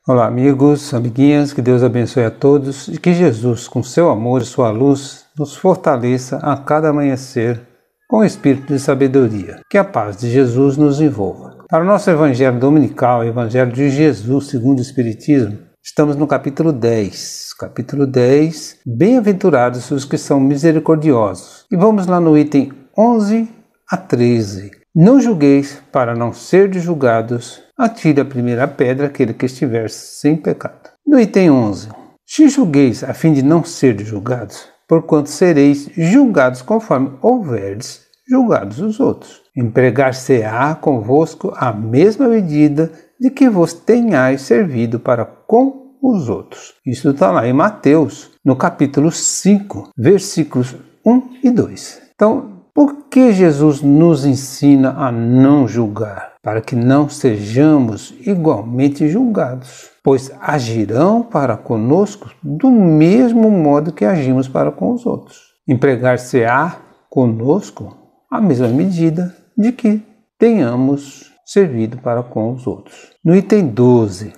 Olá amigos, amiguinhas, que Deus abençoe a todos e que Jesus, com seu amor e sua luz, nos fortaleça a cada amanhecer com o espírito de sabedoria. Que a paz de Jesus nos envolva. Para o nosso Evangelho Dominical, Evangelho de Jesus segundo o Espiritismo, estamos no capítulo 10. Capítulo 10, Bem-aventurados os que são misericordiosos. E vamos lá no item 11 a 13. Não julgueis para não serdes julgados, atire a primeira pedra aquele que estiver sem pecado. No item 11. Se julgueis a fim de não serdes julgados, porquanto sereis julgados conforme houverdes julgados os outros. Empregar-se-á convosco a mesma medida de que vos tenhais servido para com os outros. Isso está lá em Mateus, no capítulo 5, versículos 1 e 2. Então, por que Jesus nos ensina a não julgar? Para que não sejamos igualmente julgados, pois agirão para conosco do mesmo modo que agimos para com os outros. Empregar-se-á conosco a mesma medida de que tenhamos servido para com os outros. No item 12,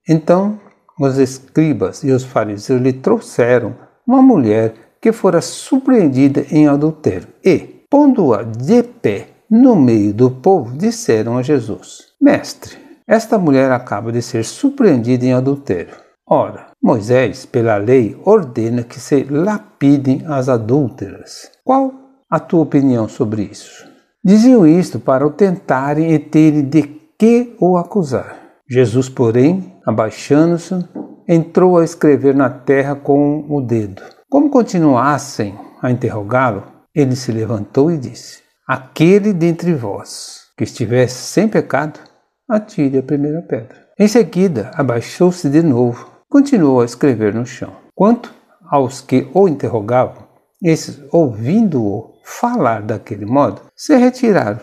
então os escribas e os fariseus lhe trouxeram uma mulher que fora surpreendida em adultério e, pondo-a de pé no meio do povo, disseram a Jesus: Mestre, esta mulher acaba de ser surpreendida em adultério. Ora, Moisés, pela lei, ordena que se lapidem as adúlteras. Qual a tua opinião sobre isso? Diziam isto para o tentarem e terem de que o acusar. Jesus, porém, abaixando-se, entrou a escrever na terra com o dedo. Como continuassem a interrogá-lo, ele se levantou e disse: Aquele dentre vós que estivesse sem pecado, atire a primeira pedra. Em seguida, abaixou-se de novo, continuou a escrever no chão. Quanto aos que o interrogavam, esses, ouvindo-o falar daquele modo, se retiraram,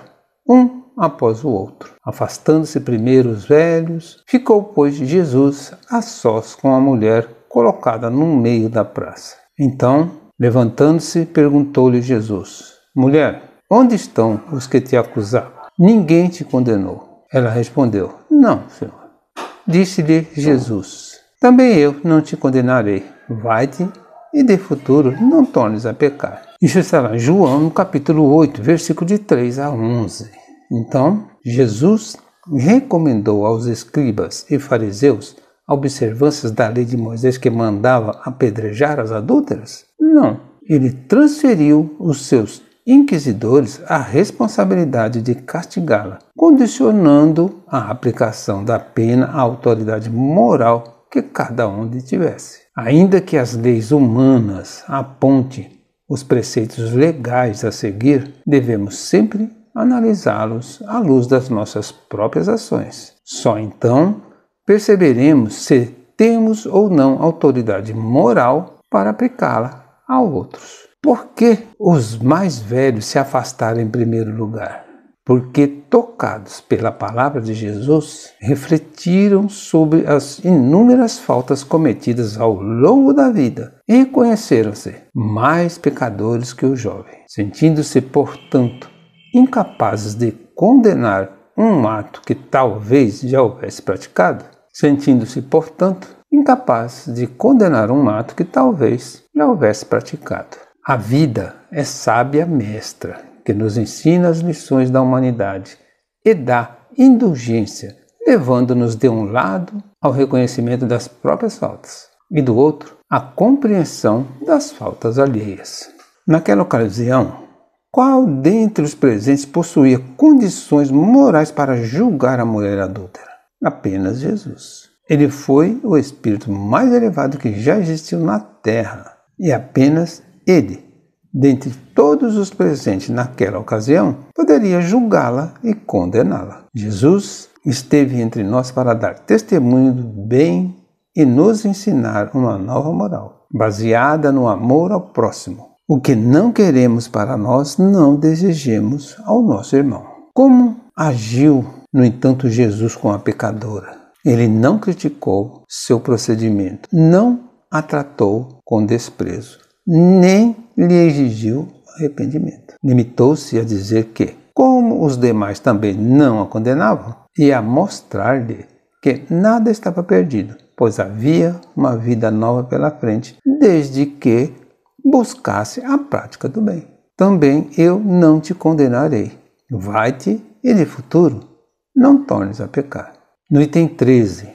um após o outro. Afastando-se primeiro os velhos, ficou, pois, Jesus a sós com a mulher colocada no meio da praça. Então, levantando-se, perguntou-lhe Jesus: Mulher, onde estão os que te acusavam? Ninguém te condenou. Ela respondeu: Não, Senhor. Disse-lhe Jesus: Também eu não te condenarei. Vai-te e de futuro não tornes a pecar. Isso está lá em João, no capítulo 8, versículo de 3 a 11. Então, Jesus recomendou aos escribas e fariseus observâncias da lei de Moisés que mandava apedrejar as adúlteras? Não. Ele transferiu os seus inquisidores a responsabilidade de castigá-la, condicionando a aplicação da pena à autoridade moral que cada um tivesse. Ainda que as leis humanas apontem os preceitos legais a seguir, devemos sempre analisá-los à luz das nossas próprias ações. Só então perceberemos se temos ou não autoridade moral para aplicá-la a outros. Por que os mais velhos se afastaram em primeiro lugar? Porque, tocados pela palavra de Jesus, refletiram sobre as inúmeras faltas cometidas ao longo da vida e reconheceram-se mais pecadores que o jovem. Sentindo-se, portanto, incapazes de condenar um ato que talvez já houvesse praticado, sentindo-se, portanto, incapazes de condenar um ato que talvez já houvesse praticado. A vida é sábia mestra, que nos ensina as lições da humanidade e dá indulgência, levando-nos de um lado ao reconhecimento das próprias faltas e do outro à compreensão das faltas alheias. Naquela ocasião, qual dentre os presentes possuía condições morais para julgar a mulher adúltera? Apenas Jesus. Ele foi o espírito mais elevado que já existiu na terra e apenas ele, dentre todos os presentes naquela ocasião, poderia julgá-la e condená-la. Jesus esteve entre nós para dar testemunho do bem e nos ensinar uma nova moral, baseada no amor ao próximo. O que não queremos para nós, não desejemos ao nosso irmão. Como agiu, no entanto, Jesus com a pecadora? Ele não criticou seu procedimento, não a tratou com desprezo, nem lhe exigiu arrependimento. Limitou-se a dizer que, como os demais também não a condenavam, e a mostrar-lhe que nada estava perdido, pois havia uma vida nova pela frente, desde que buscasse a prática do bem. Também eu não te condenarei. Vai-te e de futuro não tornes a pecar. No item 13.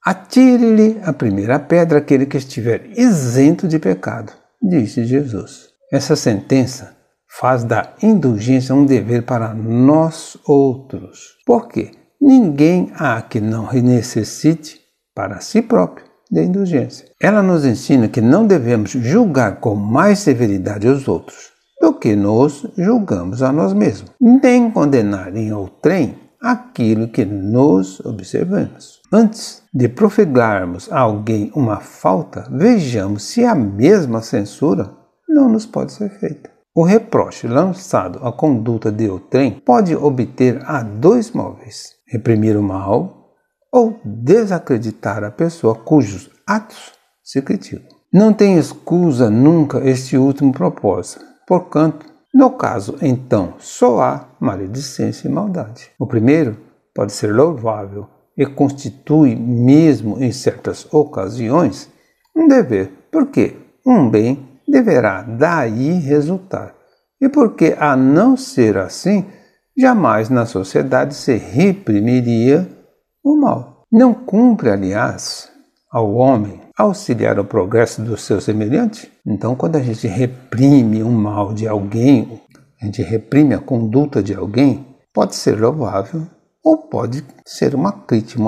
Atire-lhe a primeira pedra aquele que estiver isento de pecado, disse Jesus. Essa sentença faz da indulgência um dever para nós outros. Por quê? Ninguém há que não necessite para si próprio de indulgência. Ela nos ensina que não devemos julgar com mais severidade os outros do que nos julgamos a nós mesmos, nem condenar em outrem aquilo que nos observamos. Antes de profegarmos a alguém uma falta, vejamos se a mesma censura não nos pode ser feita. O reproche lançado à conduta de outrem pode obter a dois móveis: reprimir o mal ou desacreditar a pessoa cujos atos se criticam. Não tem escusa nunca este último propósito, porquanto, no caso, então, só há maledicência e maldade. O primeiro pode ser louvável e constitui, mesmo em certas ocasiões, um dever, porque um bem deverá daí resultar. E porque, a não ser assim, jamais na sociedade se reprimiria o mal. Não cumpre, aliás, ao homem auxiliar o progresso do seu semelhante? Então, quando a gente reprime o mal de alguém, a gente reprime a conduta de alguém, pode ser louvável ou pode ser uma crítica,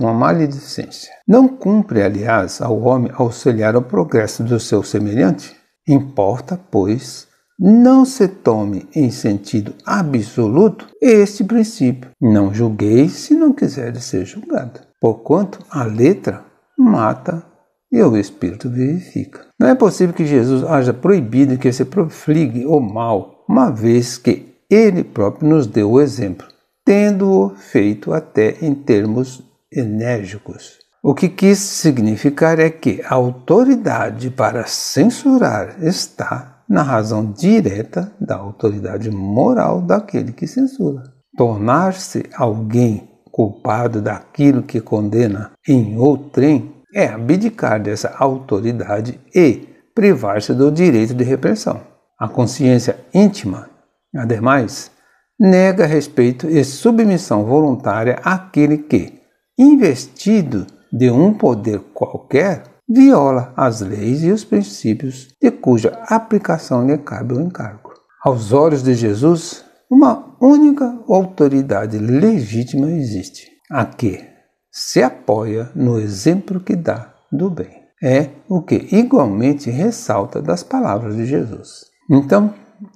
uma maledicência. Não cumpre, aliás, ao homem auxiliar o progresso do seu semelhante? Importa, pois, não se tome em sentido absoluto este princípio: não julgueis se não quiseres ser julgado, porquanto a letra mata e o Espírito vivifica. Não é possível que Jesus haja proibido que se profligue o mal, uma vez que Ele próprio nos deu o exemplo, tendo-o feito até em termos enérgicos. O que quis significar é que a autoridade para censurar está na razão direta da autoridade moral daquele que censura. Tornar-se alguém culpado daquilo que condena em outrem é abdicar dessa autoridade e privar-se do direito de repressão. A consciência íntima, ademais, nega respeito e submissão voluntária àquele que, investido de um poder qualquer, viola as leis e os princípios de cuja aplicação lhe cabe o encargo. Aos olhos de Jesus, uma única autoridade legítima existe, a que se apoia no exemplo que dá do bem. É o que igualmente ressalta das palavras de Jesus. Então,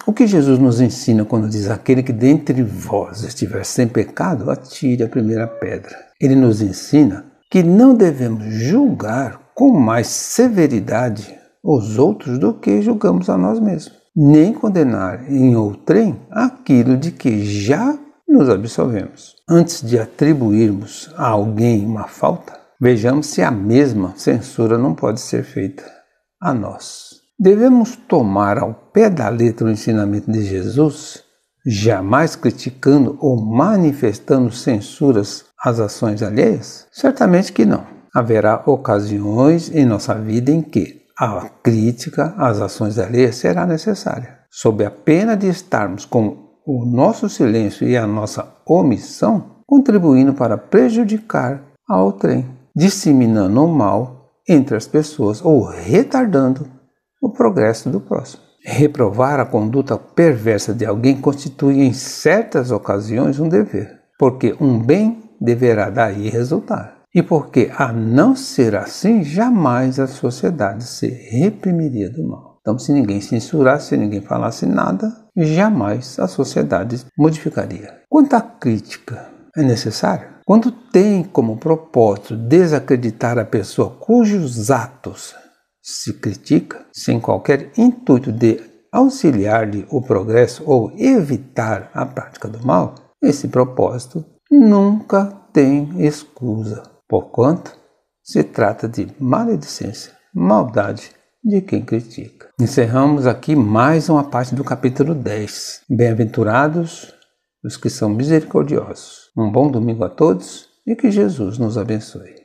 o que Jesus nos ensina quando diz: aquele que dentre vós estiver sem pecado, atire a primeira pedra? Ele nos ensina que não devemos julgar com mais severidade os outros do que julgamos a nós mesmos, nem condenar em outrem aquilo de que já nos absolvemos. Antes de atribuirmos a alguém uma falta, vejamos se a mesma censura não pode ser feita a nós. Devemos tomar ao pé da letra o ensinamento de Jesus, jamais criticando ou manifestando censuras às ações alheias? Certamente que não. Haverá ocasiões em nossa vida em que a crítica às ações alheias será necessária, sob a pena de estarmos com o nosso silêncio e a nossa omissão contribuindo para prejudicar a outrem, disseminando o mal entre as pessoas ou retardando o progresso do próximo. Reprovar a conduta perversa de alguém constitui em certas ocasiões um dever, porque um bem deverá daí resultar. E porque, a não ser assim, jamais a sociedade se reprimiria do mal. Então, se ninguém censurasse, se ninguém falasse nada, jamais a sociedade modificaria. Quanto à crítica, é necessária? Quando tem como propósito desacreditar a pessoa cujos atos se critica, sem qualquer intuito de auxiliar-lhe o progresso ou evitar a prática do mal, esse propósito nunca tem escusa, porquanto se trata de maledicência, maldade de quem critica. Encerramos aqui mais uma parte do capítulo 10. Bem-aventurados os que são misericordiosos. Um bom domingo a todos e que Jesus nos abençoe.